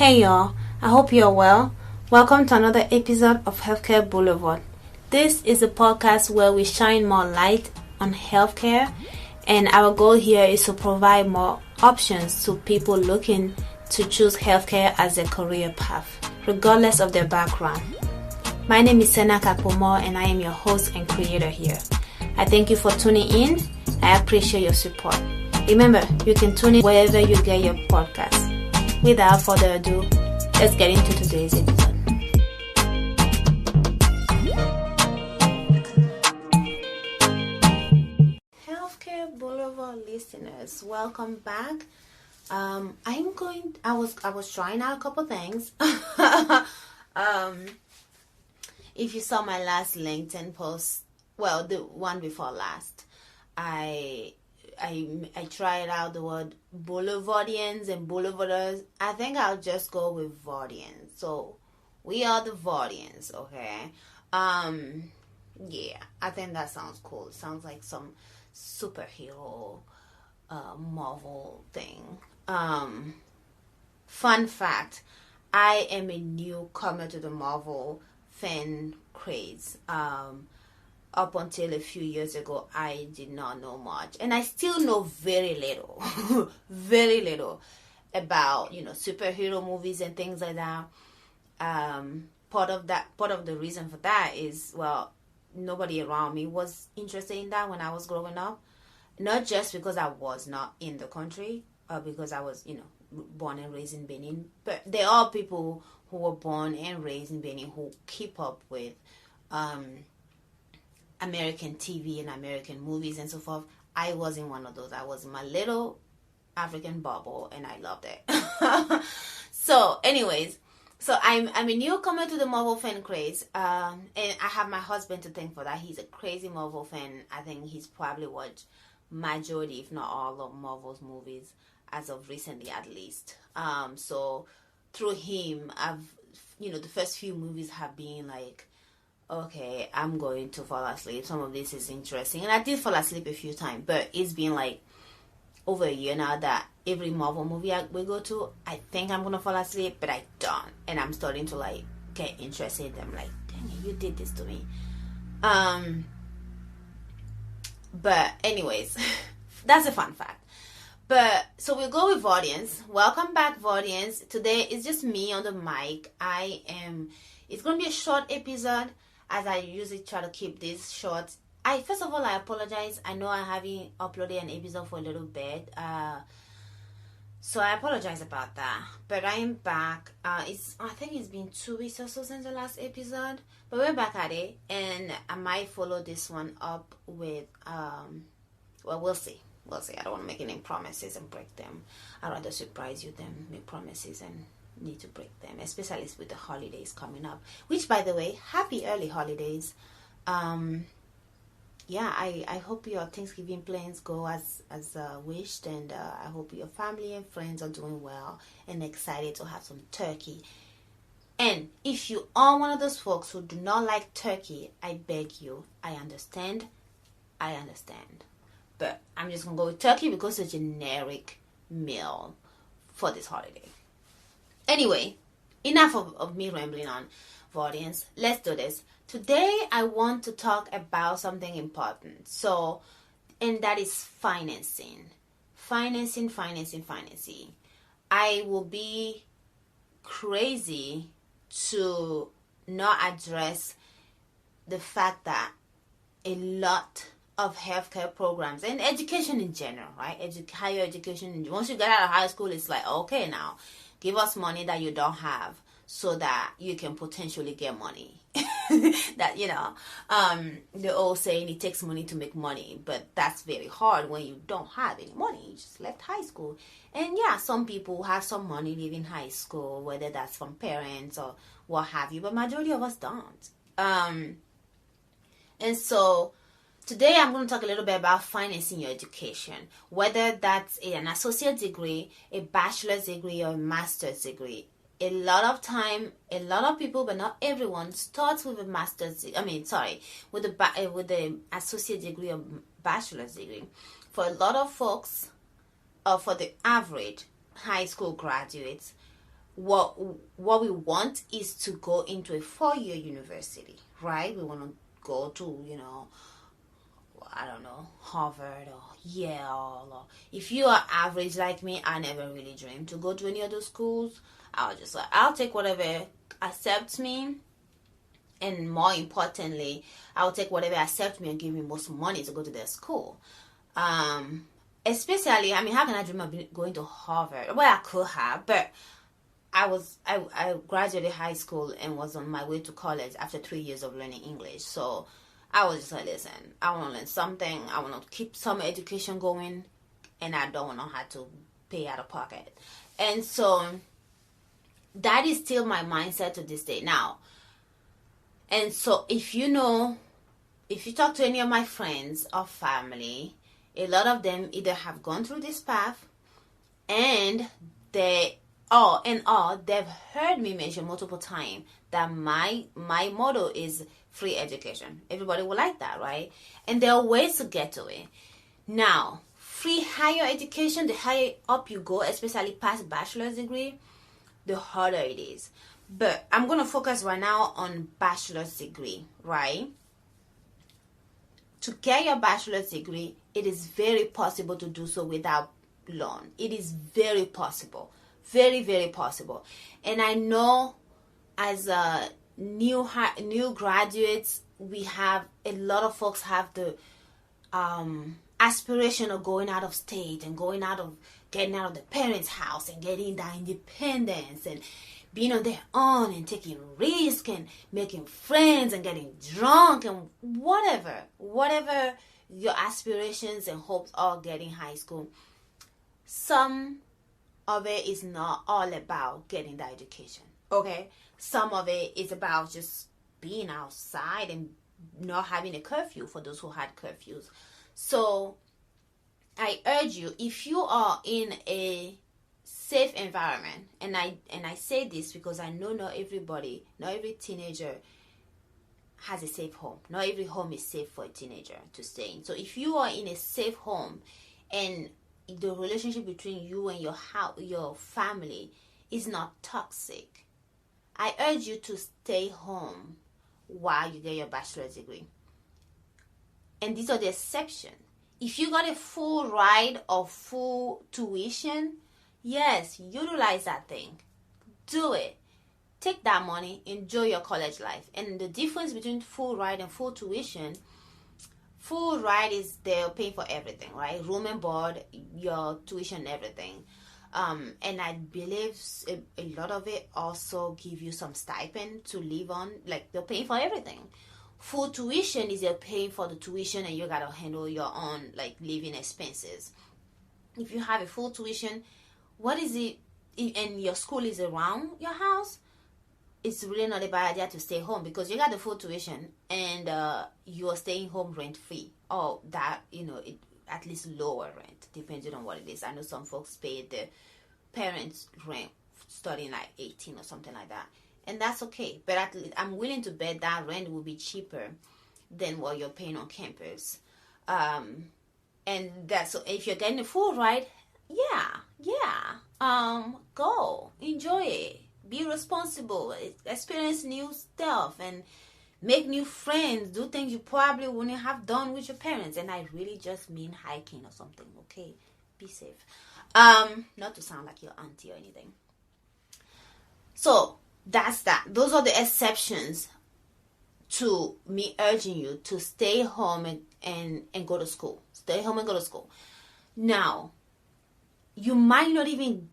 Hey y'all, I hope you're well. Welcome to another episode of Healthcare Boulevard. This is a podcast where we shine more light on healthcare, and our goal here is to provide more options to people looking to choose healthcare as a career path, regardless of their background. My name is Senaka Pomo, and I am your host and creator here. I thank you for tuning in. I appreciate your support. Remember, you can tune in wherever you get your podcast. Without further ado, let's get into today's episode. Healthcare Boulevard listeners, welcome back. I was trying out a couple things. If you saw my last LinkedIn post, well, the one before last, I tried out the word Boulevardians and Boulevarders. I think I'll just go with Vardians. So we are the Vardians, okay? Yeah, I think that sounds cool. It sounds like some superhero Marvel thing. Fun fact, I am a newcomer to the Marvel fan craze. Up until a few years ago, I did not know much, and I still know very little, very little about superhero movies and things like that. Part of the reason for that is, well, nobody around me was interested in that when I was growing up. Not just because I was not in the country, or because I was born and raised in Benin, but there are people who were born and raised in Benin who keep up with American TV and American movies and so forth. I wasn't one of those. I was in my little African bubble, and I loved it. So, anyways, I'm a newcomer to the Marvel fan craze, and I have my husband to thank for that. He's a crazy Marvel fan. I think he's probably watched majority, if not all, of Marvel's movies as of recently, at least. So through him, the first few movies have been like, okay, I'm going to fall asleep. Some of this is interesting. And I did fall asleep a few times, but it's been like over a year now that every Marvel movie we go to, I think I'm going to fall asleep, but I don't. And I'm starting to like get interested in them. Like, dang it, you did this to me. But anyways, that's a fun fact. But so we'll go with Vardians. Welcome back, Vardians. Today it's just me on the mic. It's going to be a short episode, as I usually try to keep this short. First of all, I apologize. I know I haven't uploaded an episode for a little bit. So I apologize about that. But I am back. I think it's been 2 weeks or so since the last episode. But we're back at it. And I might follow this one up with, well, we'll see. We'll see. I don't want to make any promises and break them. I'd rather surprise you than make promises and need to break them, especially with the holidays coming up, which, by the way, happy early holidays. I hope your Thanksgiving plans go as wished, and I hope your family and friends are doing well and excited to have some turkey. And if you are one of those folks who do not like turkey, I beg you, I understand, but I'm just gonna go with turkey because it's a generic meal for this holiday. Anyway, enough of me rambling on, Vardians. Let's do this. Today, I want to talk about something important. And that is financing. Financing. I will be crazy to not address the fact that a lot of healthcare programs and education in general, right? Higher education. Once you get out of high school, it's like, okay, now give us money that you don't have so that you can potentially get money. That, the old saying, it takes money to make money, but that's very hard when you don't have any money. You just left high school. And yeah, some people have some money leaving high school, whether that's from parents or what have you, but majority of us don't. And so today I'm going to talk a little bit about financing your education, whether that's an associate degree, a bachelor's degree, or a master's degree. A lot of people, but not everyone, starts with a with the associate degree or bachelor's degree. For a lot of folks, or for the average high school graduates, what we want is to go into a 4-year university, right? We want to go to, I don't know, Harvard or Yale. Or if you are average like me, I never really dreamed to go to any of those schools. I'll take whatever accepts me, and more importantly, I'll take whatever accepts me and give me most money to go to their school. Especially, how can I dream of going to Harvard? Well, I could have, but I graduated high school and was on my way to college after 3 years of learning English. So I was just like, listen, I want to learn something. I want to keep some education going, and I don't want to have to pay out of pocket. And so that is still my mindset to this day now. And so if you talk to any of my friends or family, a lot of them either have gone through this path, and they've heard me mention multiple times that my motto is free education. Everybody will like that, right? And there are ways to get to it. Now, free higher education, the higher up you go, especially past bachelor's degree, the harder it is. But I'm going to focus right now on bachelor's degree, right? To get your bachelor's degree, it is very possible to do so without loan. It is very possible. Very, very possible. And I know as new graduates, we have a lot of folks have the aspiration of going out of state and getting out of the parents' house and getting that independence and being on their own and taking risks and making friends and getting drunk and whatever your aspirations and hopes are getting high school. Some of it is not all about getting the education, okay? Some of it is about just being outside and not having a curfew for those who had curfews. So I urge you, if you are in a safe environment, and I say this because I know not every teenager has a safe home. Not every home is safe for a teenager to stay in. So if you are in a safe home and the relationship between you and your family is not toxic, I urge you to stay home while you get your bachelor's degree. And these are the exceptions. If you got a full ride or full tuition, yes, utilize that thing. Do it. Take that money, enjoy your college life. And the difference between full ride and full tuition, full ride is they're paying for everything, right? Room and board, your tuition, everything. And I believe a lot of it also give you some stipend to live on. Like, they're paying for everything. Full tuition is they're paying for the tuition and you got to handle your own, like, living expenses. If you have a full tuition, what is it, and your school is around your house, it's really not a bad idea to stay home because you got the full tuition and you are staying home rent free. Or that, at least lower rent, depending on what it is. I know some folks pay the parents' rent starting like 18 or something like that. And that's okay. But at least I'm willing to bet that rent will be cheaper than what you're paying on campus. And that's, so if you're getting a full ride, go. Enjoy it. Be responsible. Experience new stuff and make new friends. Do things you probably wouldn't have done with your parents. And I really just mean hiking or something, okay? Be safe. Not to sound like your auntie or anything. So, that's that. Those are the exceptions to me urging you to stay home and go to school. Stay home and go to school. Now, you might not even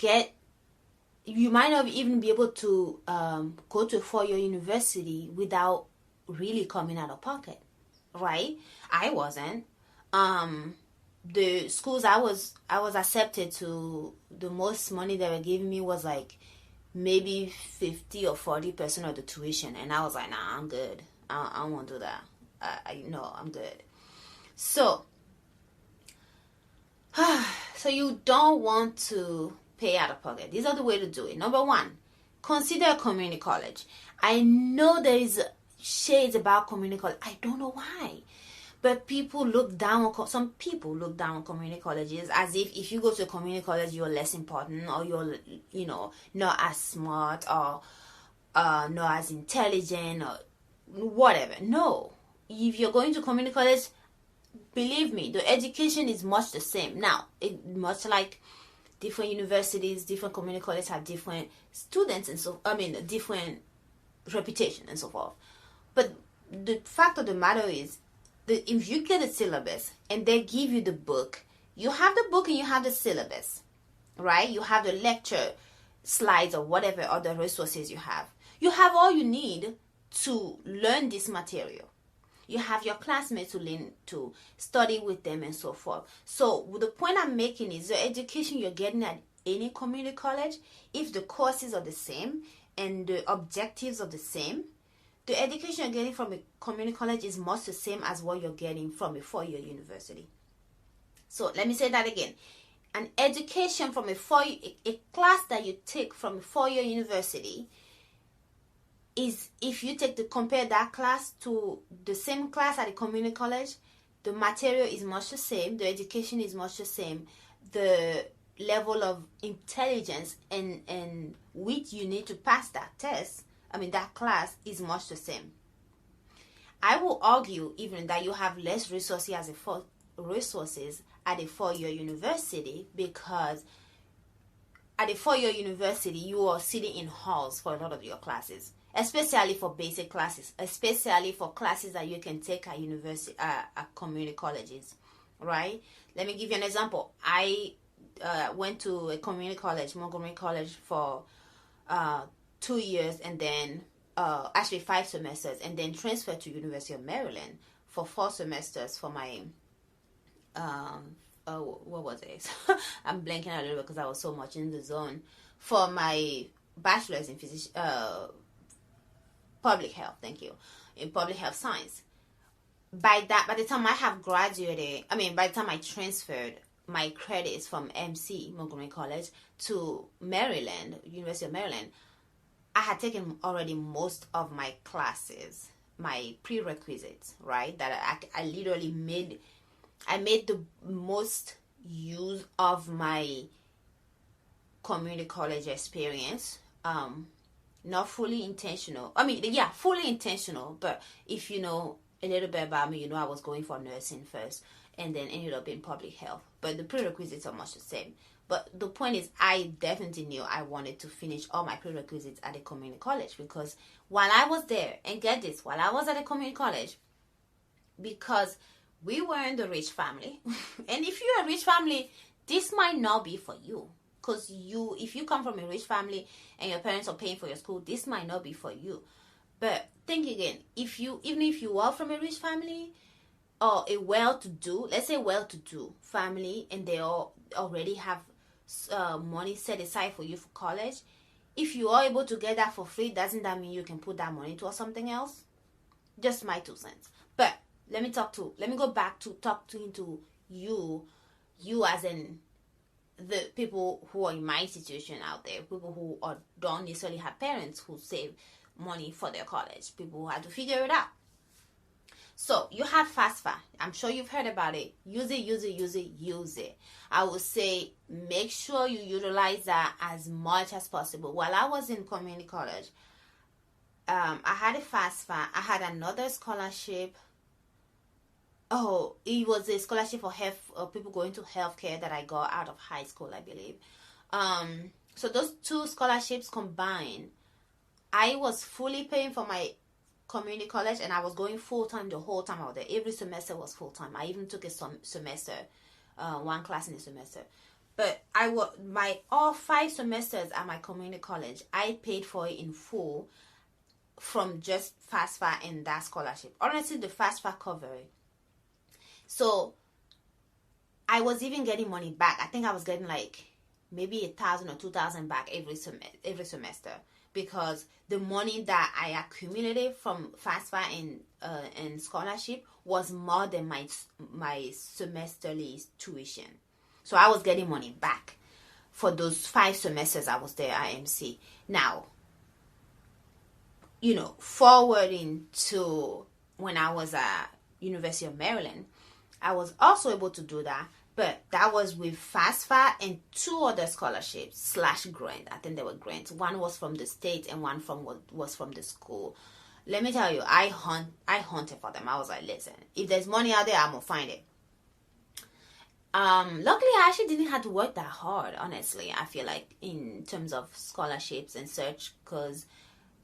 be able to go to a 4-year university without really coming out of pocket, right? I wasn't. The schools I was accepted to, the most money they were giving me was like maybe 50 or 40% of the tuition, and I was like, nah, I'm good. I don't want to do that. I'm good. So you don't want to pay out of pocket. These are the way to do it. Number one, consider a community college. I know there is shades about community college. I don't know why. But people look down on, some people look down on community colleges as if you go to a community college, you're less important, or you're, not as smart, or not as intelligent, or whatever. No. If you're going to community college, believe me, the education is much the same. Now, much like different universities, different community colleges have different students, and different reputation and so forth. But the fact of the matter is, if you get a syllabus and they give you the book, you have the book and you have the syllabus, right? You have the lecture slides or whatever other resources you have. You have all you need to learn this material. You have your classmates to study with them and so forth. So the point I'm making is the education you're getting at any community college, if the courses are the same and the objectives are the same, the education you're getting from a community college is much the same as what you're getting from a 4-year university. So let me say that again. An education from a class that you take from a 4-year university is, if you compare that class to the same class at a community college, the material is much the same, the education is much the same, the level of intelligence and wit you need to pass that test, that class is much the same. I will argue even that you have less resources at a 4-year university, because at a 4-year university you are sitting in halls for a lot of your classes, especially for basic classes, especially for classes that you can take at university, at community colleges, right? Let me give you an example. I went to a community college, Montgomery College, for 2 years, and then actually 5 semesters, and then transferred to University of Maryland for 4 semesters for my what was it? I'm blanking a little bit because I was so much in the zone, for my bachelor's in public health. Thank you. In public health science. By the time I have graduated, by the time I transferred my credits from MC, Montgomery College, to Maryland, University of Maryland, I had taken already most of my classes, my prerequisites, right? That I literally made the most use of my community college experience. Not fully intentional. Fully intentional, but if you know a little bit about me, I was going for nursing first and then ended up in public health. But the prerequisites are much the same. But the point is, I definitely knew I wanted to finish all my prerequisites at a community college, because while I was there, and get this, while I was at a community college, because we were in the rich family, and if you're a rich family, this might not be for you. Because if you come from a rich family and your parents are paying for your school, this might not be for you. But think again, even if you are from a rich family, or a let's say well-to-do family, and they all already have money set aside for you for college, if you are able to get that for free, doesn't that mean you can put that money towards something else? Just my 2 cents. But let me go back to talking to you as in the people who are in my institution out there, people who don't necessarily have parents who save money for their college, people who have to figure it out. So you have FAFSA. I'm sure you've heard about it. Use it. I would say make sure you utilize that as much as possible. While I was in community college, I had a FAFSA. I had another scholarship. Oh, it was a scholarship for people going to healthcare that I got out of high school, I believe. So those 2 scholarships combined, I was fully paying for my community college, and I was going full-time the whole time I was there. Every semester was full-time. I even took a semester, 1 class in a semester. But all 5 semesters at my community college, I paid for it in full from just FAFSA and that scholarship. Honestly, the FAFSA covered it. So I was even getting money back. I think I was getting like maybe 1,000 or 2,000 back every semester, because the money that I accumulated from FAFSA and scholarship was more than my semesterly tuition. So I was getting money back for those 5 semesters I was there at IMC. Now, forwarding to when I was at University of Maryland, I was also able to do that, but that was with FAFSA and 2 other scholarships / grant. I think they were grants. One was from the state and one was from the school. Let me tell you, I hunted for them. I was like, listen, if there's money out there, I'm gonna find it. Luckily, I actually didn't have to work that hard, honestly. I feel like in terms of scholarships and such, because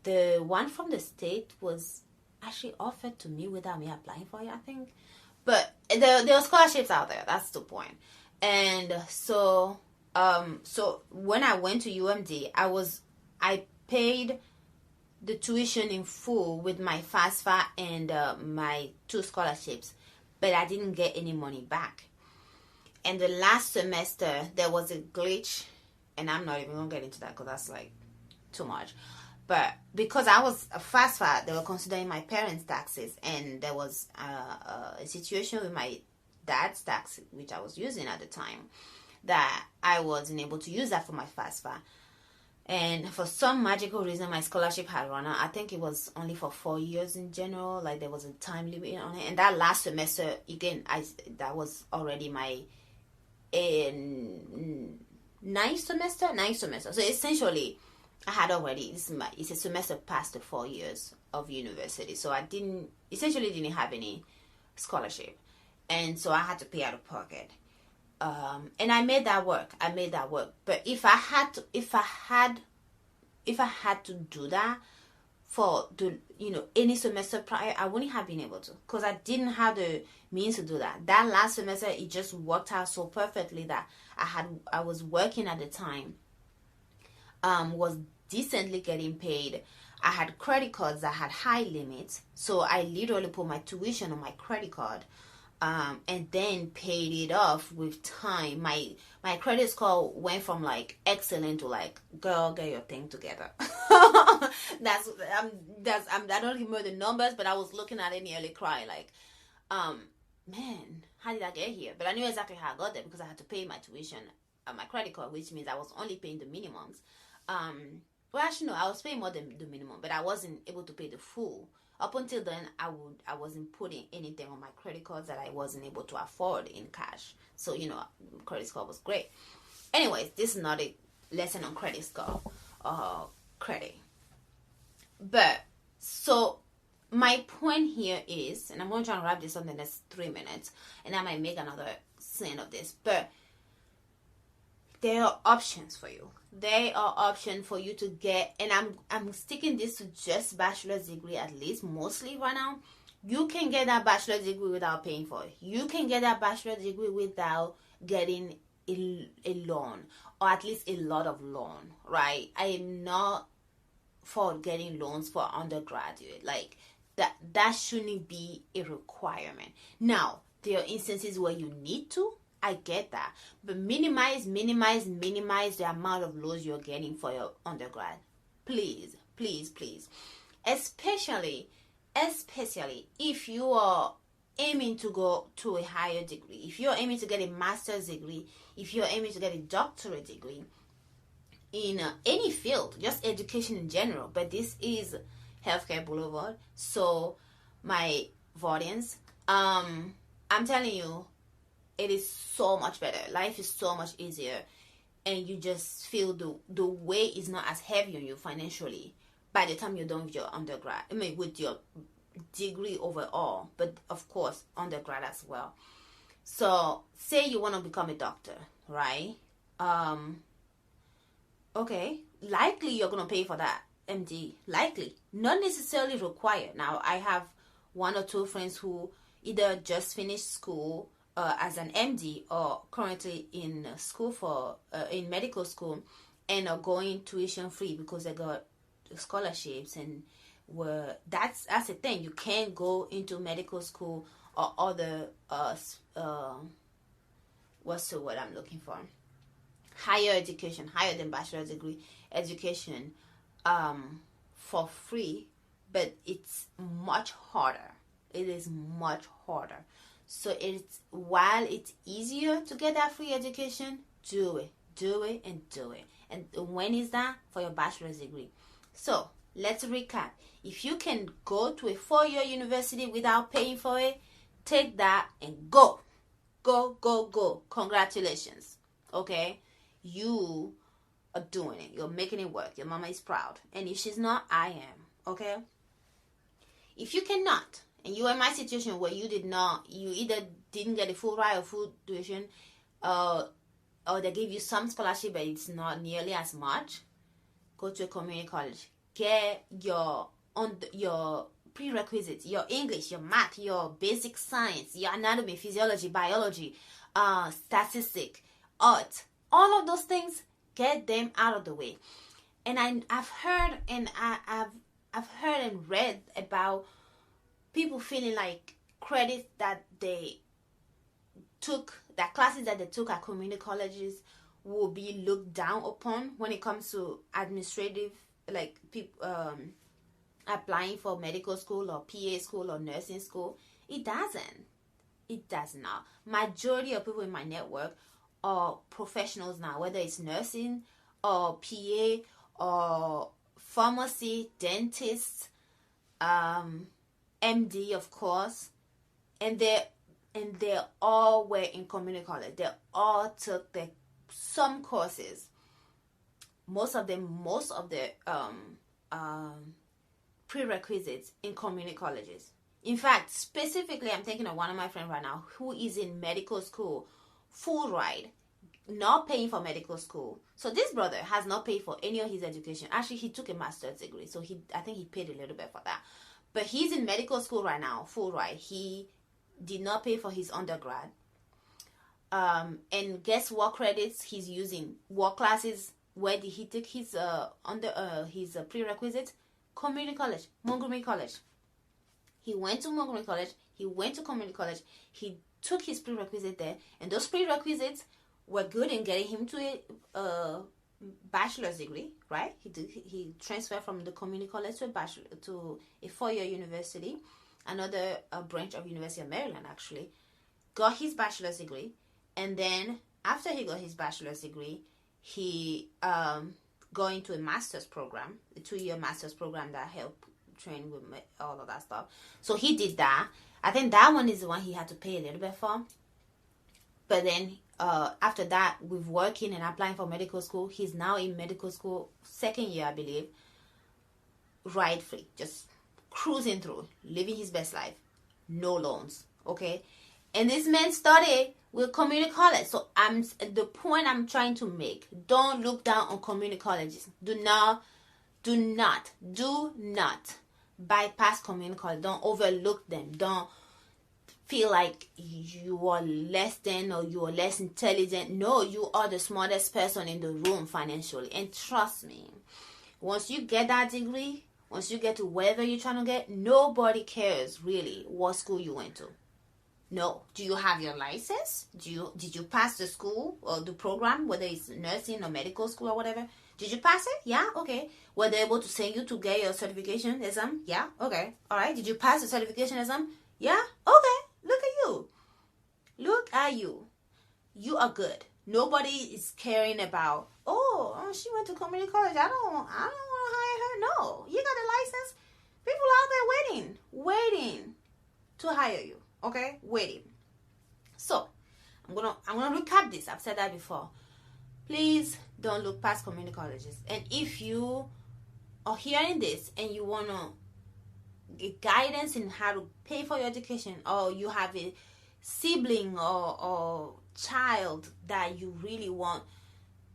the one from the state was actually offered to me without me applying for it, I think. But there are scholarships out there. That's the point. And so when I went to UMD, I paid the tuition in full with my FAFSA and my 2 scholarships, but I didn't get any money back. And the last semester, there was a glitch, and I'm not even going to get into that because that's like too much. But because I was a FAFSA, they were considering my parents' taxes, and there was a situation with my dad's tax, which I was using at the time, that I wasn't able to use that for my FAFSA. And for some magical reason, my scholarship had run out. I think it was only for 4 years in general. Like, there was a time limit on it. And that last semester, again, that was already my ninth semester. So essentially, I had already, it's a semester past the 4 years of university. So I essentially didn't have any scholarship. And so I had to pay out of pocket. And I made that work. But if I had to do that for any semester prior, I wouldn't have been able to, because I didn't have the means to do that. That last semester, it just worked out so perfectly that I was working at the time, was decently getting paid. I had credit cards that had high limits, so I literally put my tuition on my credit card, and then paid it off with time. My credit score went from like excellent to like, girl, get your thing together. I don't remember the numbers, but I was looking at it nearly crying like, man, how did I get here? But I knew exactly how I got there, because I had to pay my tuition on my credit card, which means I was only paying the minimums. Well, actually, no, I was paying more than the minimum, but I wasn't able to pay the full. Up until then, I wasn't putting anything on my credit cards that I wasn't able to afford in cash. So, credit score was great. Anyways, this is not a lesson on credit score or credit. But, so, my point here is, and I'm going to try and wrap this up in the next 3 minutes, and I might make another scene of this, but there are options for you. There are options for you to get, and I'm sticking this to just bachelor's degree, at least mostly right now. You can get that bachelor's degree without paying for it. You can get that bachelor's degree without getting a loan, or at least a lot of loan, right? I am not for getting loans for undergraduate. Like, that shouldn't be a requirement. Now, there are instances where you need to. I get that, but minimize the amount of loans you're getting for your undergrad. Please. Especially if you are aiming to go to a higher degree. If you're aiming to get a master's degree, if you're aiming to get a doctorate degree in any field, just education in general. But this is Healthcare Boulevard, so my Vardians, I'm telling you, it is so much better. Life is so much easier, and you just feel the weight is not as heavy on you financially by the time you're done with your undergrad. I mean, with your degree overall, but of course undergrad as well. So, say you want to become a doctor, right? Okay, likely you're gonna pay for that MD. Likely, not necessarily required. Now, I have 1 or 2 friends who either just finished school as an MD, or currently in school in medical school, and are going tuition free because they got scholarships. And that's the thing, you can't go into medical school or other what's the word I'm looking for, higher education, higher than bachelor's degree education, for free, but it's much harder. It is much harder. So while it's easier to get that free education, do it. And when is that? For your bachelor's degree. So let's recap. If you can go to a 4-year university without paying for it, take that and go. Go, go, go. Congratulations. Okay? You are doing it. You're making it work. Your mama is proud. And if she's not, I am. Okay? If you cannot, and you are in my situation where you either didn't get a full ride or full tuition, or they gave you some scholarship, but it's not nearly as much, go to a community college. Get your prerequisites, your English, your math, your basic science, your anatomy, physiology, biology, statistics, art, all of those things. Get them out of the way. And I've heard and read about people feeling like credits that they took, that classes that they took at community colleges will be looked down upon when it comes to administrative, like people applying for medical school or PA school or nursing school. It doesn't. It does not. Majority of people in my network are professionals now, whether it's nursing or PA or pharmacy, dentists, MD, of course, and they all were in community college. They all took some courses. Most of the prerequisites in community colleges. In fact, specifically, I'm thinking of one of my friends right now who is in medical school, full ride, not paying for medical school. So this brother has not paid for any of his education. Actually, he took a master's degree, so I think he paid a little bit for that. But he's in medical school right now, full ride. He did not pay for his undergrad. And guess what credits he's using? What classes? Where did he take his prerequisites? Community college, Montgomery College. He went to Montgomery College. He went to community college. He took his prerequisite there, and those prerequisites were good in getting him to a bachelor's degree, right? He transferred from the community college to a 4-year university, another branch of University of Maryland, actually. Got his bachelor's degree, and then after he got his bachelor's degree, he got into a master's program, a 2-year master's program that helped train with all of that stuff. So he did that. I think that one is the one he had to pay a little bit for. But then after that, with working and applying for medical school, he's now in medical school, 2nd year, I believe, ride free, just cruising through, living his best life, no loans, okay? And this man studied with community college. So the point I'm trying to make, don't look down on community colleges. Do not bypass community college. Don't overlook them. Don't feel like you are less than or you are less intelligent. No, you are the smartest person in the room financially. And trust me, once you get that degree, once you get to wherever you're trying to get, nobody cares really what school you went to. No. Do you have your license? Did you pass the school or the program, whether it's nursing or medical school or whatever? Did you pass it? Yeah? Okay. Were they able to send you to get your certification exam? Yeah? Okay. All right. Did you pass the certification exam? Yeah? Okay. Look at you. Look at you. You are good. Nobody is caring about, oh, she went to community college. I don't want to hire her. No. You got a license. People out there waiting to hire you. Okay? Waiting. So, I'm gonna recap this. I've said that before. Please don't look past community colleges. And if you are hearing this and you want to get guidance in how to pay for your education, or you have a sibling or child that you really want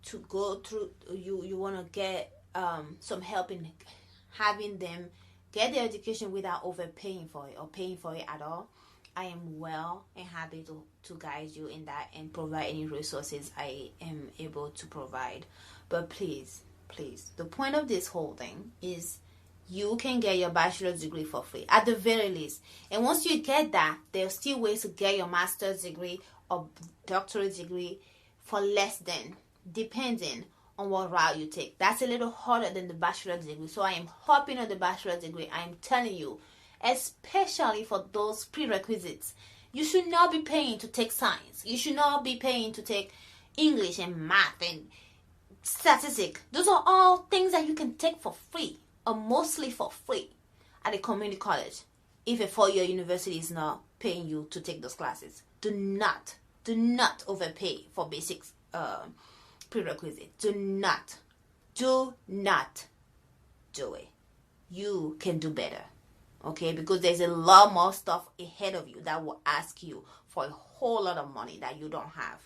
to go through, you want to get some help in having them get their education without overpaying for it or paying for it at all, I am well and happy to guide you in that and provide any resources I am able to provide. But please, the point of this whole thing is you can get your bachelor's degree for free, at the very least. And once you get that, there's still ways to get your master's degree or doctorate degree for less than, depending on what route you take. That's a little harder than the bachelor's degree. So I am hopping on the bachelor's degree. I am telling you, especially for those prerequisites, you should not be paying to take science. You should not be paying to take English and math and statistics. Those are all things that you can take for free, or mostly for free, at a community college. if a 4-year university is not paying you to take those classes. Do not overpay for basic prerequisites. Do not do it. You can do better, okay? Because there's a lot more stuff ahead of you that will ask you for a whole lot of money that you don't have.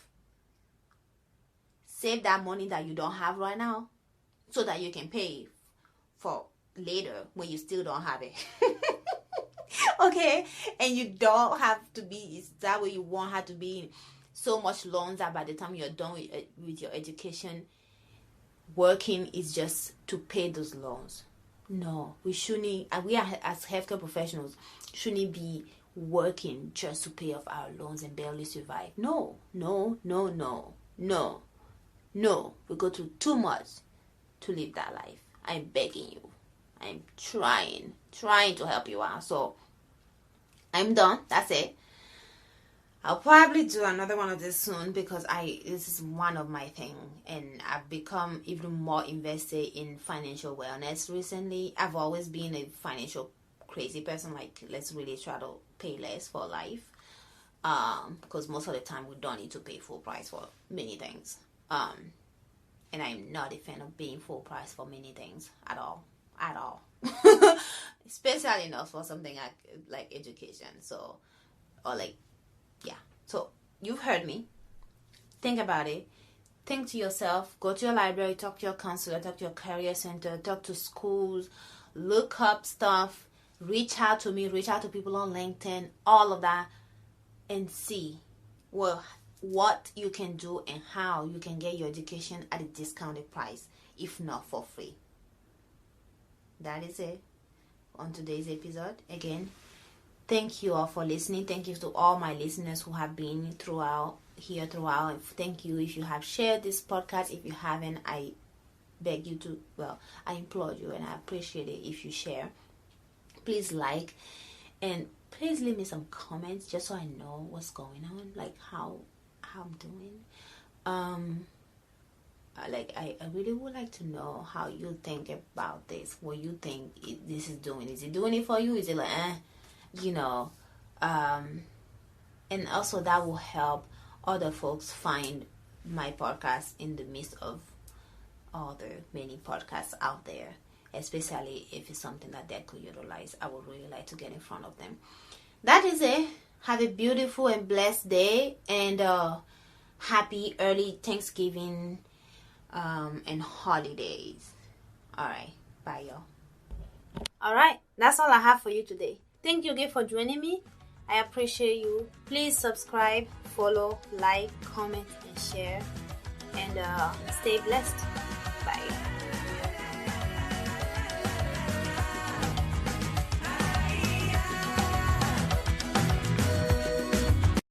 Save that money that you don't have right now so that you can pay for later when you still don't have it. Okay? And you don't have to be, is that way you won't have to be in so much loans that by the time you're done with your education, working is just to pay those loans. No, we shouldn't, and we are, as healthcare professionals, shouldn't be working just to pay off our loans and barely survive. No. We go through too much to live that life. I'm begging you. I'm trying to help you out. So I'm done. That's it. I'll probably do another one of this soon because this is one of my things, and I've become even more invested in financial wellness recently. I've always been a financial crazy person, like let's really try to pay less for life, because most of the time we don't need to pay full price for many things, and I'm not a fan of paying full price for many things at all. Especially not for something like education. So, or like, yeah. So you've heard me. Think about it. Think to yourself. Go to your library. Talk to your counselor. Talk to your career center. Talk to schools. Look up stuff. Reach out to me. Reach out to people on LinkedIn. All of that, and see what you can do and how you can get your education at a discounted price, if not for free. That is it on today's episode. Again, thank you all for listening. Thank you to all my listeners who have been throughout. Thank you if you have shared this podcast. If you haven't, I beg you to, I implore you, and I appreciate it if you share. Please like, and please leave me some comments just so I know what's going on, like how I'm doing. I really would like to know how you think about this. What you think this is doing? Is it doing it for you? Is it like, and also that will help other folks find my podcast in the midst of other many podcasts out there, especially if it's something that they could utilize. I would really like to get in front of them. That is it. Have a beautiful and blessed day, and happy early Thanksgiving and holidays. Alright, bye y'all. Alright, that's all I have for you today. Thank you again for joining me. I appreciate you. Please subscribe, follow, like, comment, and share. And stay blessed. Bye.